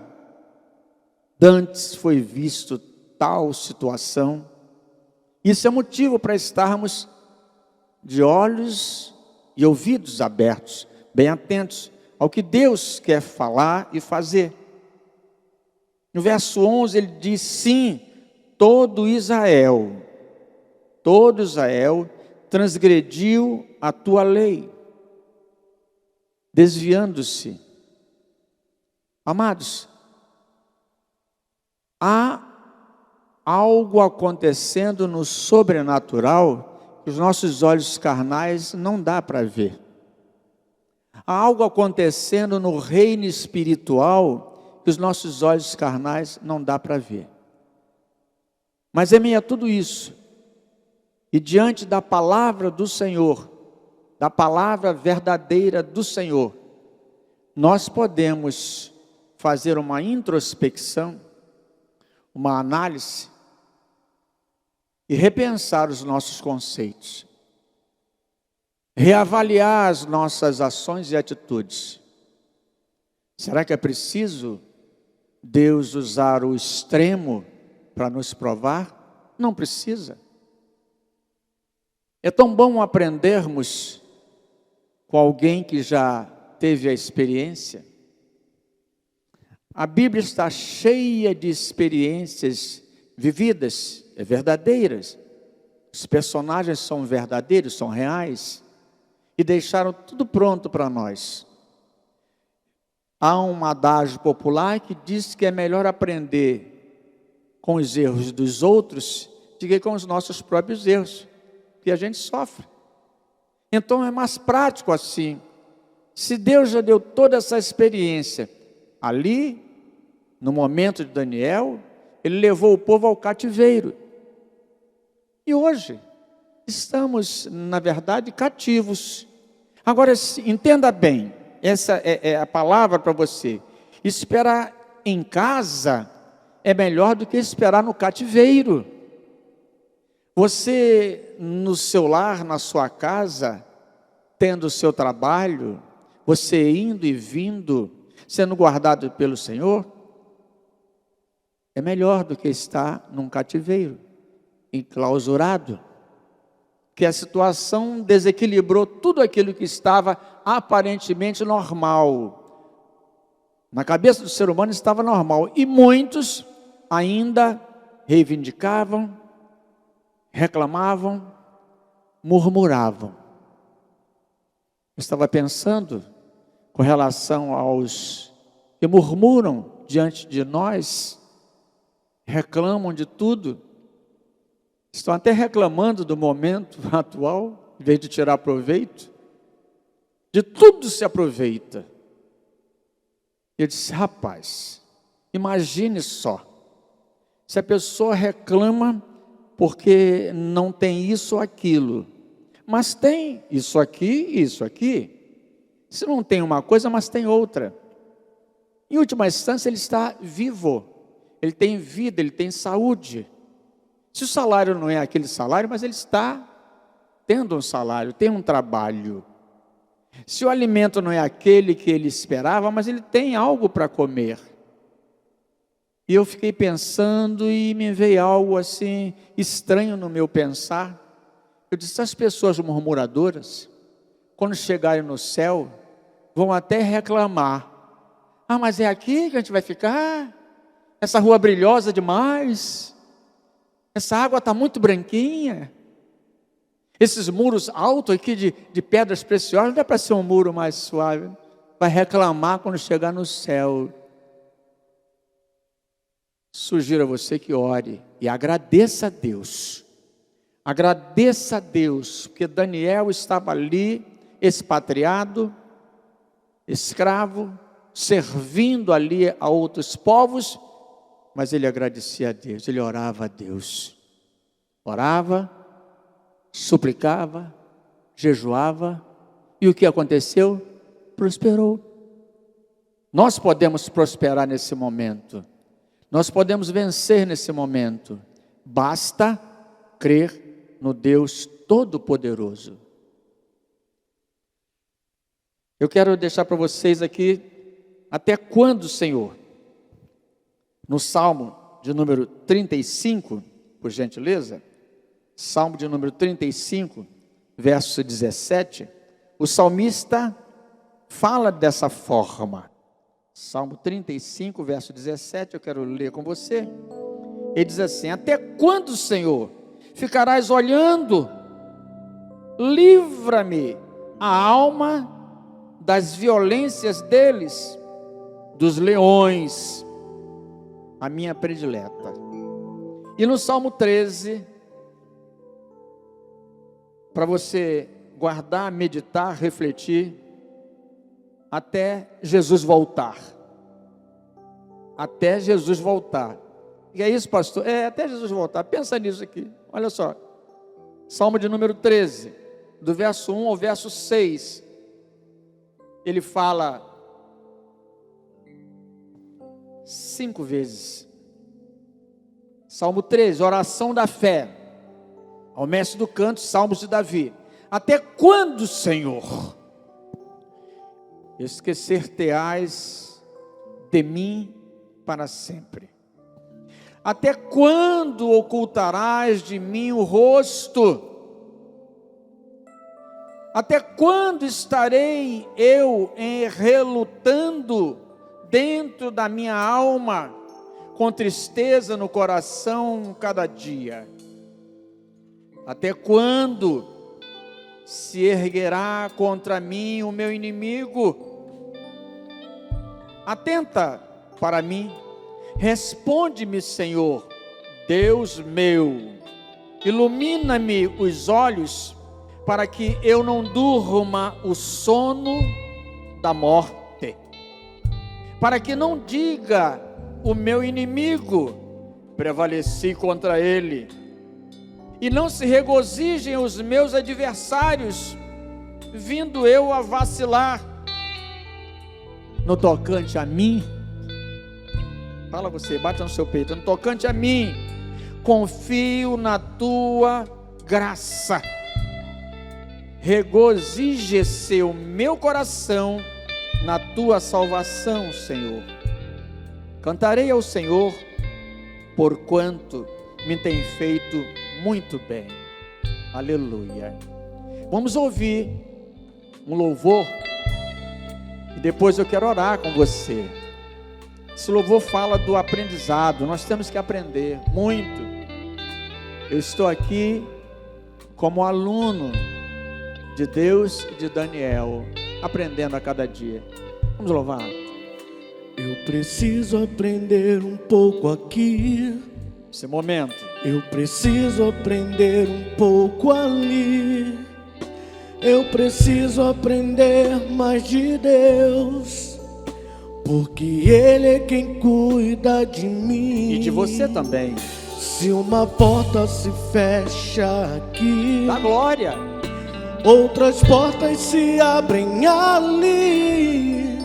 antes foi visto tal situação. Isso é motivo para estarmos de olhos e ouvidos abertos, bem atentos ao que Deus quer falar e fazer. No verso 11 ele diz: sim, todo Israel transgrediu a tua lei, desviando-se. Amados, há algo acontecendo no sobrenatural que os nossos olhos carnais não dá para ver. Há algo acontecendo no reino espiritual que os nossos olhos carnais não dá para ver. Mas em meio a tudo isso, e diante da palavra do Senhor, da palavra verdadeira do Senhor, nós podemos fazer uma introspecção, uma análise e repensar os nossos conceitos, reavaliar as nossas ações e atitudes. Será que é preciso Deus usar o extremo para nos provar? Não precisa. É tão bom aprendermos com alguém que já teve a experiência. A Bíblia está cheia de experiências vividas, verdadeiras. Os personagens são verdadeiros, são reais, e deixaram tudo pronto para nós. Há um adágio popular que diz que é melhor aprender com os erros dos outros do que com os nossos próprios erros, que a gente sofre. Então é mais prático assim. Se Deus já deu toda essa experiência ali, no momento de Daniel, Ele levou o povo ao cativeiro. E hoje, estamos, na verdade, cativos. Agora, entenda bem, essa é a palavra para você. Esperar em casa é melhor do que esperar no cativeiro. Você, no seu lar, na sua casa, tendo o seu trabalho, você indo e vindo, sendo guardado pelo Senhor, é melhor do que estar num cativeiro, enclausurado, que a situação desequilibrou tudo aquilo que estava aparentemente normal. Na cabeça do ser humano estava normal, e muitos ainda reivindicavam, reclamavam, murmuravam. Eu estava pensando com relação aos que murmuram diante de nós, reclamam de tudo, estão até reclamando do momento atual, em vez de tirar proveito, de tudo se aproveita. Eu disse: rapaz, imagine só, se a pessoa reclama porque não tem isso ou aquilo, mas tem isso aqui e isso aqui. Se não tem uma coisa, mas tem outra. Em última instância, ele está vivo, ele tem vida, ele tem saúde. Se o salário não é aquele salário, mas ele está tendo um salário, tem um trabalho. Se o alimento não é aquele que ele esperava, mas ele tem algo para comer. E eu fiquei pensando e me veio algo assim estranho no meu pensar. Eu disse: as pessoas murmuradoras, quando chegarem no céu, vão até reclamar. Ah, mas é aqui que a gente vai ficar? Essa rua brilhosa demais. Essa água está muito branquinha. Esses muros altos aqui de pedras preciosas, não dá para ser um muro mais suave. Vai reclamar quando chegar no céu. Sugiro a você que ore e agradeça a Deus. Agradeça a Deus, porque Daniel estava ali, expatriado, escravo, servindo ali a outros povos, mas ele agradecia a Deus, ele orava a Deus. Orava, suplicava, jejuava, e o que aconteceu? Prosperou. Nós podemos prosperar nesse momento, nós podemos vencer nesse momento, basta crer no Deus Todo-Poderoso. Eu quero deixar para vocês aqui, até quando, Senhor? No Salmo de número 35, por gentileza, Salmo de número 35, verso 17, o salmista fala dessa forma. Salmo 35, verso 17, eu quero ler com você. Ele diz assim: até quando, Senhor, ficarás olhando? Livra-me a alma das violências deles, dos leões, a minha predileta. E no Salmo 13, para você guardar, meditar, refletir, até Jesus voltar. Até Jesus voltar. E é isso, pastor? Até Jesus voltar. Pensa nisso aqui. Olha só. Salmo de número 13, do verso 1 ao verso 6. Ele fala 5 vezes. Salmo 13, oração da fé. Ao mestre do canto, Salmos de Davi. Até quando, Senhor, esquecer-te-ás de mim para sempre? Até quando ocultarás de mim o rosto? Até quando estarei eu relutando dentro da minha alma, com tristeza no coração cada dia? Até quando se erguerá contra mim o meu inimigo? Atenta para mim, responde-me, Senhor, Deus meu, ilumina-me os olhos, para que eu não durma o sono da morte, para que não diga o meu inimigo, prevaleci contra ele, e não se regozijem os meus adversários, vindo eu a vacilar. No tocante a mim, fala você, bate no seu peito, no tocante a mim, confio na tua graça, regozije-se o meu coração na tua salvação, Senhor. Cantarei ao Senhor, porquanto me tem feito muito bem. Aleluia. Vamos ouvir um louvor e depois eu quero orar com você. Esse louvor fala do aprendizado. Nós temos que aprender muito. Eu estou aqui como aluno de Deus e de Daniel, aprendendo a cada dia. Vamos louvar. Eu preciso aprender um pouco aqui, Esse momento. eu preciso aprender um pouco ali. Eu preciso aprender mais de Deus, porque Ele é quem cuida de mim E de você também. Se uma porta se fecha aqui, Da glória. outras portas se abrem ali.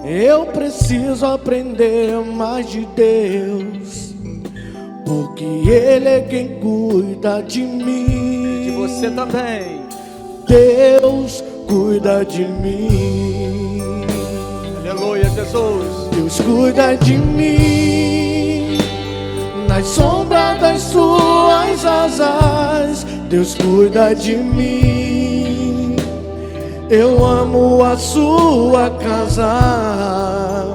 Eu preciso aprender mais de Deus, porque Ele é quem cuida de mim. De você também. Deus cuida de mim. Aleluia, Jesus. Deus cuida de mim. Nas sombras das suas asas, Deus cuida de mim. Eu amo a sua casa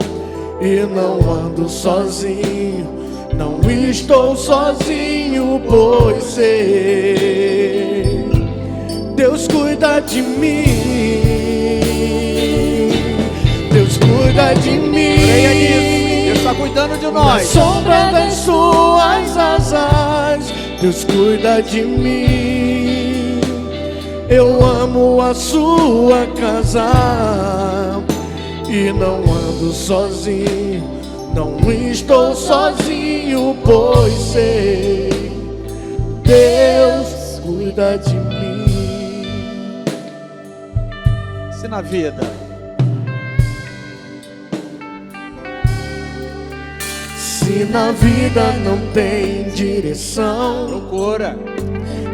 e não ando sozinho, não estou sozinho, pois sei, Deus cuida de mim. Deus cuida de mim. Creia nisso. Deus está cuidando de Na nós. sombra das suas asas, Deus cuida de mim. Eu amo a sua casa e não ando sozinho, não estou sozinho, pois sei, Deus cuida de mim. Se na vida Se na vida não tem direção, procura,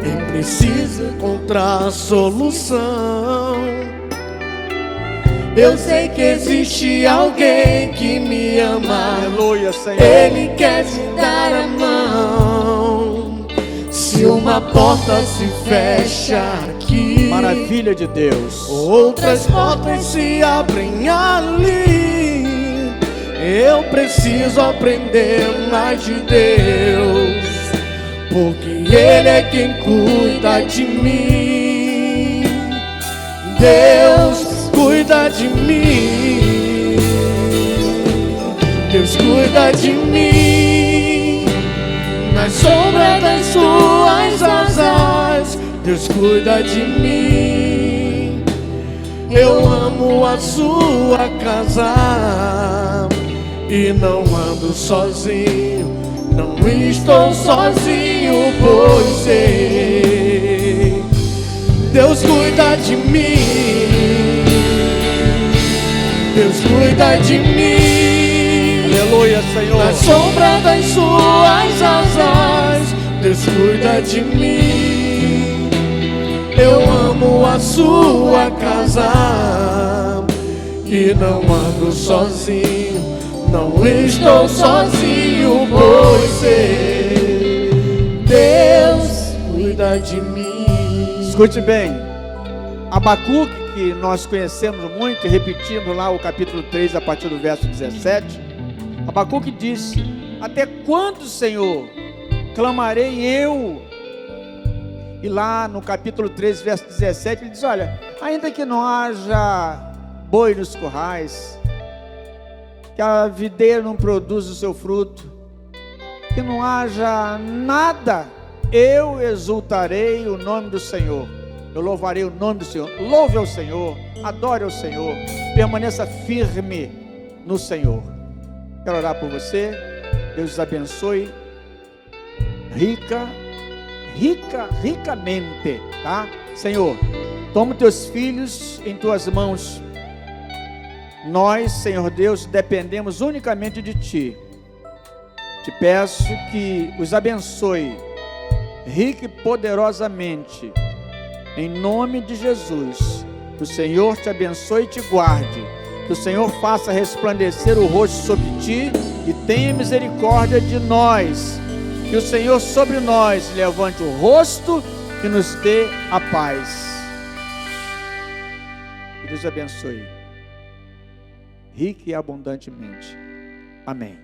é preciso encontrar a solução. Eu sei que existe alguém que me ama, aleluia, Senhor. Ele quer te dar a mão. Se uma porta se fecha aqui, Maravilha de Deus. Outras portas se abrem ali. Eu preciso aprender mais de Deus, porque Ele é quem cuida de mim. Deus cuida de mim. Deus cuida de mim. Na sombra das suas asas, Deus cuida de mim. Eu amo a sua casa e não ando sozinho. Não estou sozinho, pois sei, Deus cuida de mim. Deus cuida de mim. Aleluia, Senhor. Na sombra das suas asas, Deus cuida de mim. Eu amo a sua casa e não ando sozinho. Não estou sozinho, pois sei, Deus cuida de mim. Escute bem, Abacuque, que nós conhecemos muito e repetimos lá o capítulo 3 a partir do verso 17, Abacuque disse: até quando, Senhor, clamarei eu? E lá no capítulo 3, verso 17, ele diz: olha, ainda que não haja boi nos currais, que a videira não produza o seu fruto, que não haja nada, eu exultarei o nome do Senhor. Eu louvarei o nome do Senhor. Louve ao Senhor, adore ao Senhor, permaneça firme no Senhor. Quero orar por você. Deus os abençoe ricamente, tá? Senhor, toma teus filhos em tuas mãos. Nós, Senhor Deus, dependemos unicamente de Ti. Te peço que os abençoe rica e poderosamente, em nome de Jesus. Que o Senhor te abençoe e te guarde. Que o Senhor faça resplandecer o rosto sobre ti e tenha misericórdia de nós. Que o Senhor sobre nós levante o rosto e nos dê a paz. Que Deus abençoe rica e abundantemente. Amém.